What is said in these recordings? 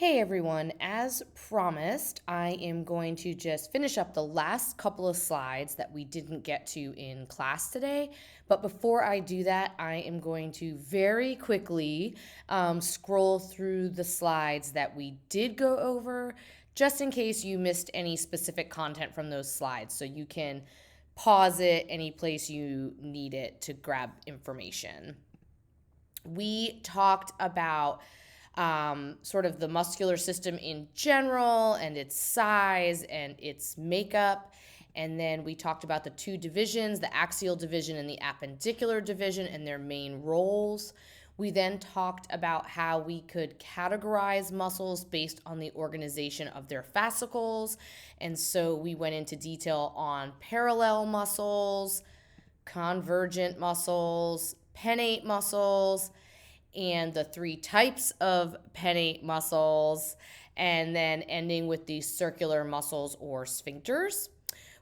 Hey everyone, as promised, I am going to just finish up the last couple of slides that we didn't get to in class today. But before I do that, I am going to very quickly scroll through the slides that we did go over, just in case you missed any specific content from those slides. So you can pause it any place you need it to grab information. We talked about sort of the muscular system in general and its size and its makeup. And then we talked about the two divisions, the axial division and the appendicular division, and their main roles. We then talked about how we could categorize muscles based on the organization of their fascicles. And so we went into detail on parallel muscles, convergent muscles, pennate muscles, and the three types of pennate muscles, and then ending with the circular muscles or sphincters.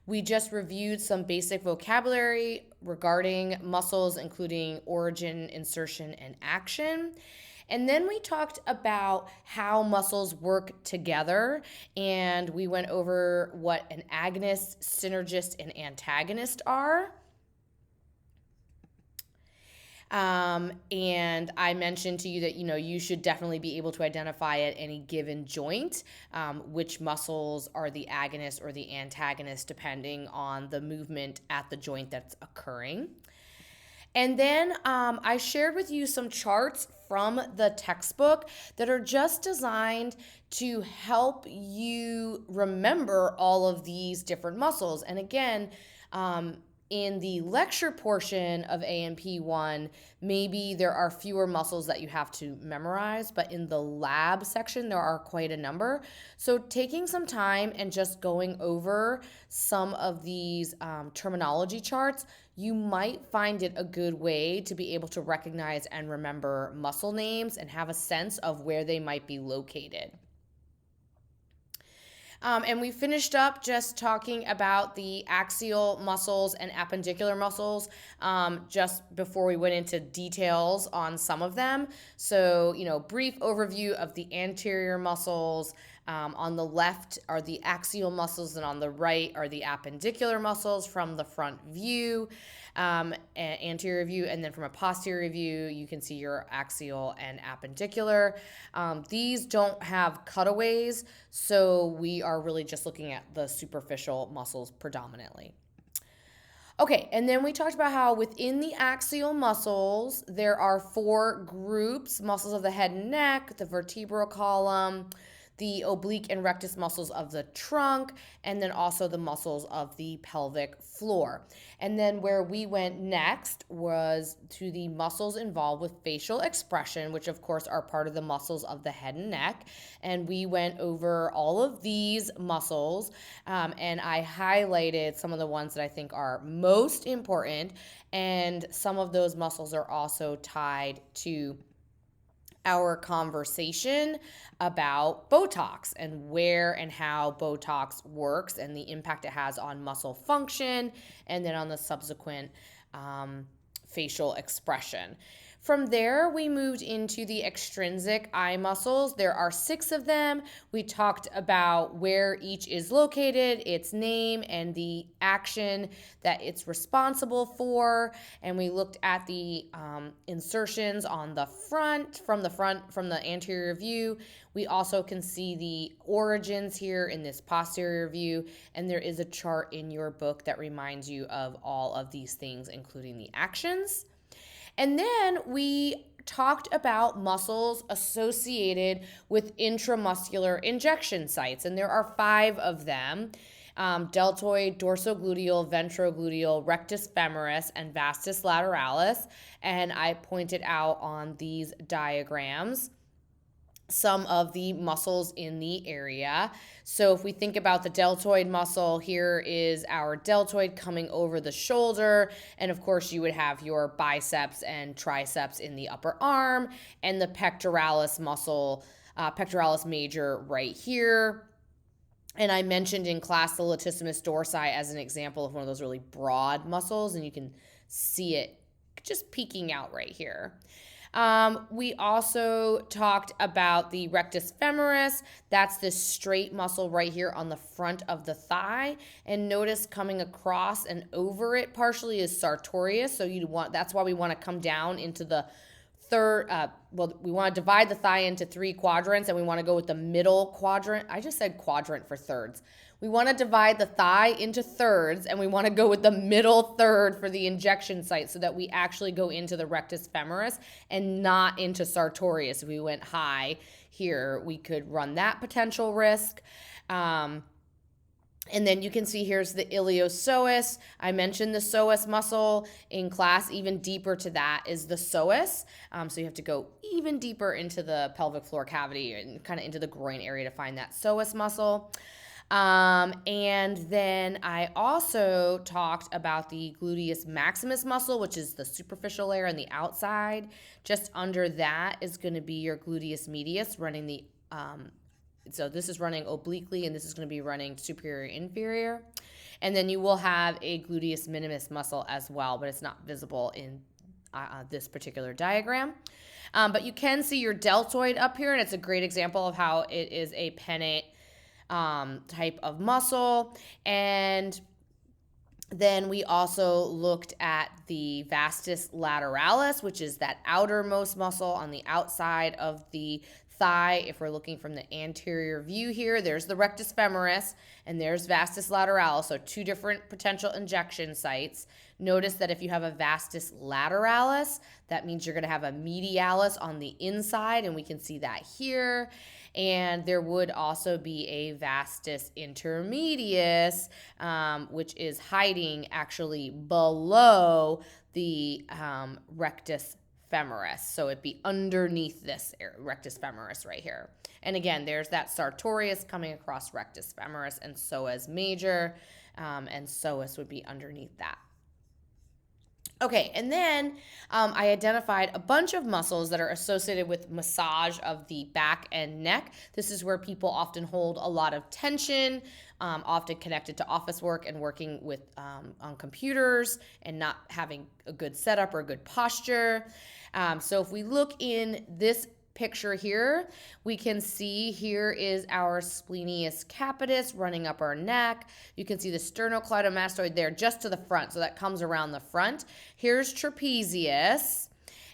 We just reviewed some basic vocabulary regarding muscles, including origin, insertion, and action. And then we talked about how muscles work together, and we went over what an agonist, synergist, and antagonist are. And I mentioned to you that, you should definitely be able to identify at any given joint which muscles are the agonist or the antagonist, depending on the movement at the joint that's occurring. And then I shared with you some charts from the textbook that are just designed to help you remember all of these different muscles. And again, in the lecture portion of A&P1, maybe there are fewer muscles that you have to memorize, but in the lab section, there are quite a number. So taking some time and just going over some of these terminology charts, you might find it a good way to be able to recognize and remember muscle names and have a sense of where they might be located. And we finished up just talking about the axial muscles and appendicular muscles just before we went into details on some of them. So, brief overview of the anterior muscles. On the left are the axial muscles, and on the right are the appendicular muscles from the front view, anterior view, and then from a posterior view, you can see your axial and appendicular. These don't have cutaways, so we are really just looking at the superficial muscles predominantly. Okay, and then we talked about how within the axial muscles, there are four groups: muscles of the head and neck, the vertebral column, the oblique and rectus muscles of the trunk, and then also the muscles of the pelvic floor. And then where we went next was to the muscles involved with facial expression, which of course are part of the muscles of the head and neck. And we went over all of these muscles, and I highlighted some of the ones that I think are most important. And some of those muscles are also tied to our conversation about Botox and where and how Botox works and the impact it has on muscle function and then on the subsequent facial expression. From there, we moved into the extrinsic eye muscles. There are 6 of them. We talked about where each is located, its name, and the action that it's responsible for. And we looked at the insertions on the front, from the anterior view. We also can see the origins here in this posterior view. And there is a chart in your book that reminds you of all of these things, including the actions. And then we talked about muscles associated with intramuscular injection sites, and there are 5 of them: deltoid, dorsogluteal, ventrogluteal, rectus femoris, and vastus lateralis. And I pointed out on these diagrams some of the muscles in the area. So if we think about the deltoid muscle, here is our deltoid coming over the shoulder. And of course, you would have your biceps and triceps in the upper arm, and the pectoralis muscle, pectoralis major right here. And I mentioned in class the latissimus dorsi as an example of one of those really broad muscles, and you can see it just peeking out right here. We also talked about the rectus femoris. That's this straight muscle right here on the front of the thigh. And notice coming across and over it partially is sartorius. So that's why we want to come down into the third, we want to divide the thigh into 3 quadrants, and we want to go with the middle quadrant. I just said quadrant for thirds. We want to divide the thigh into thirds, and we want to go with the middle third for the injection site so that we actually go into the rectus femoris and not into sartorius. If we went high here, we could run that potential risk. And then you can see here's the iliopsoas. I mentioned the psoas muscle in class. Even deeper to that is the psoas. So you have to go even deeper into the pelvic floor cavity and kind of into the groin area to find that psoas muscle. And then I also talked about the gluteus maximus muscle, which is the superficial layer on the outside. Just under that is going to be your gluteus medius running the so this is running obliquely, and this is going to be running superior inferior. And then you will have a gluteus minimus muscle as well, but it's not visible in this particular diagram. But you can see your deltoid up here, and it's a great example of how it is a pennate type of muscle. And then we also looked at the vastus lateralis, which is that outermost muscle on the outside of the thigh. If we're looking from the anterior view here, there's the rectus femoris and there's vastus lateralis, so 2 different potential injection sites. Notice that if you have a vastus lateralis, that means you're going to have a medialis on the inside, and we can see that here. And there would also be a vastus intermedius, which is hiding actually below the rectus femoris. So it'd be underneath this rectus femoris right here. And again, there's that sartorius coming across rectus femoris and psoas major, and psoas would be underneath that. Okay, and then I identified a bunch of muscles that are associated with massage of the back and neck. This is where people often hold a lot of tension, often connected to office work and working with on computers and not having a good setup or a good posture. So if we look in this picture here, we can see here is our splenius capitis running up our neck. You can see the sternocleidomastoid there just to the front, so that comes around the front. Here's trapezius,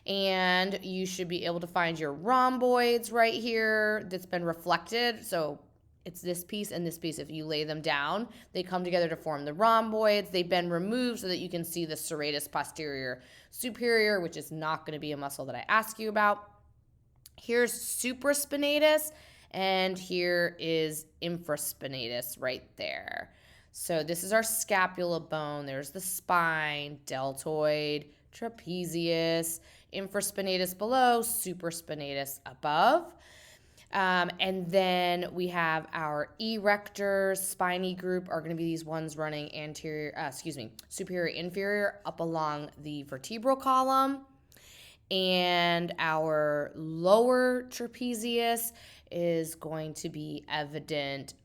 and you should be able to find your rhomboids right here that's been reflected. So it's this piece and this piece. If you lay them down, they come together to form the rhomboids. They've been removed so that you can see the serratus posterior superior, which is not going to be a muscle that I ask you about. Here's supraspinatus, and here is infraspinatus right there. So this is our scapula bone. There's the spine, deltoid, trapezius, infraspinatus below, supraspinatus above. And then we have our erectors, spiny group are going to be these ones running superior inferior up along the vertebral column. And our lower trapezius is going to be evident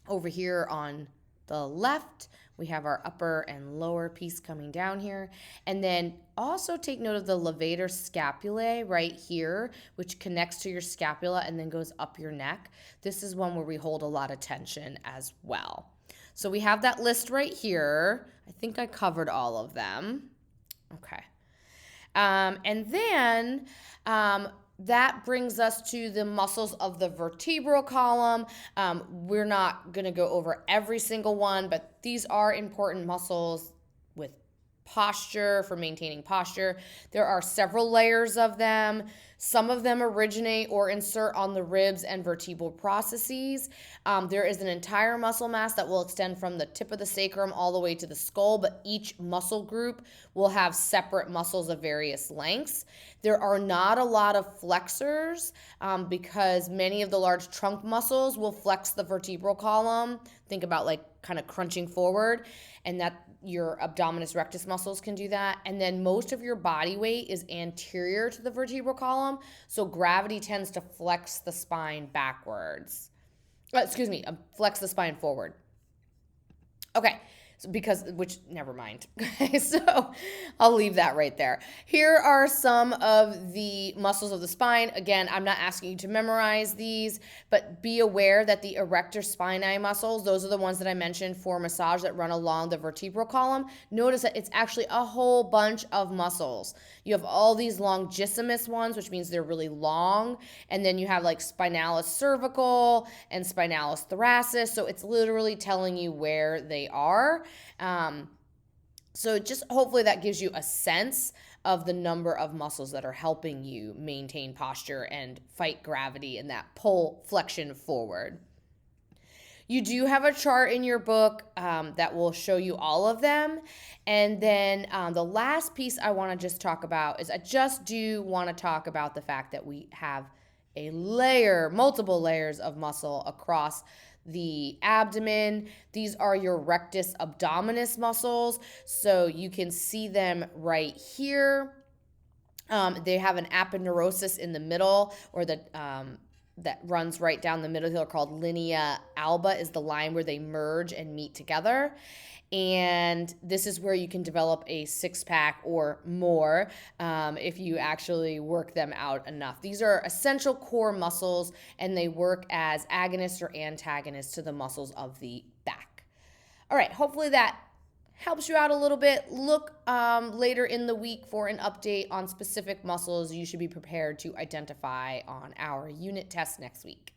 over here on the left. We have our upper and lower piece coming down here. And then also take note of the levator scapulae right here, which connects to your scapula and then goes up your neck. This is one where we hold a lot of tension as well. So we have that list right here. I think I covered all of them. Okay. And then that brings us to the muscles of the vertebral column. We're not going to go over every single one, but these are important muscles with posture, for maintaining posture. There are several layers of them. Some of them originate or insert on the ribs and vertebral processes. There is an entire muscle mass that will extend from the tip of the sacrum all the way to the skull, but each muscle group will have separate muscles of various lengths. There are not a lot of flexors because many of the large trunk muscles will flex the vertebral column. Think about like kind of crunching forward, and that your abdominis rectus muscles can do that. And then most of your body weight is anterior to the vertebral column, so gravity tends to flex the spine backwards. Flex the spine forward. Okay, which, never mind. So I'll leave that right there. Here are some of the muscles of the spine. Again, I'm not asking you to memorize these, but be aware that the erector spinae muscles, those are the ones that I mentioned for massage that run along the vertebral column. Notice that it's actually a whole bunch of muscles. You have all these longissimus ones, which means they're really long, and then you have like spinalis cervical and spinalis thoracis. So it's literally telling you where they are. So just hopefully that gives you a sense of the number of muscles that are helping you maintain posture and fight gravity and that pull flexion forward. You do have a chart in your book that will show you all of them. And then the last piece I want to just talk about is I just do want to talk about the fact that we have multiple layers of muscle across the abdomen. These are your rectus abdominis muscles. So you can see them right here. They have an aponeurosis in the middle, or that runs right down the middle here, called linea alba, is the line where they merge and meet together. And this is where you can develop a six-pack or more if you actually work them out enough. These are essential core muscles, and they work as agonists or antagonists to the muscles of the back. All right, hopefully that helps you out a little bit. Look later in the week for an update on specific muscles you should be prepared to identify on our unit test next week.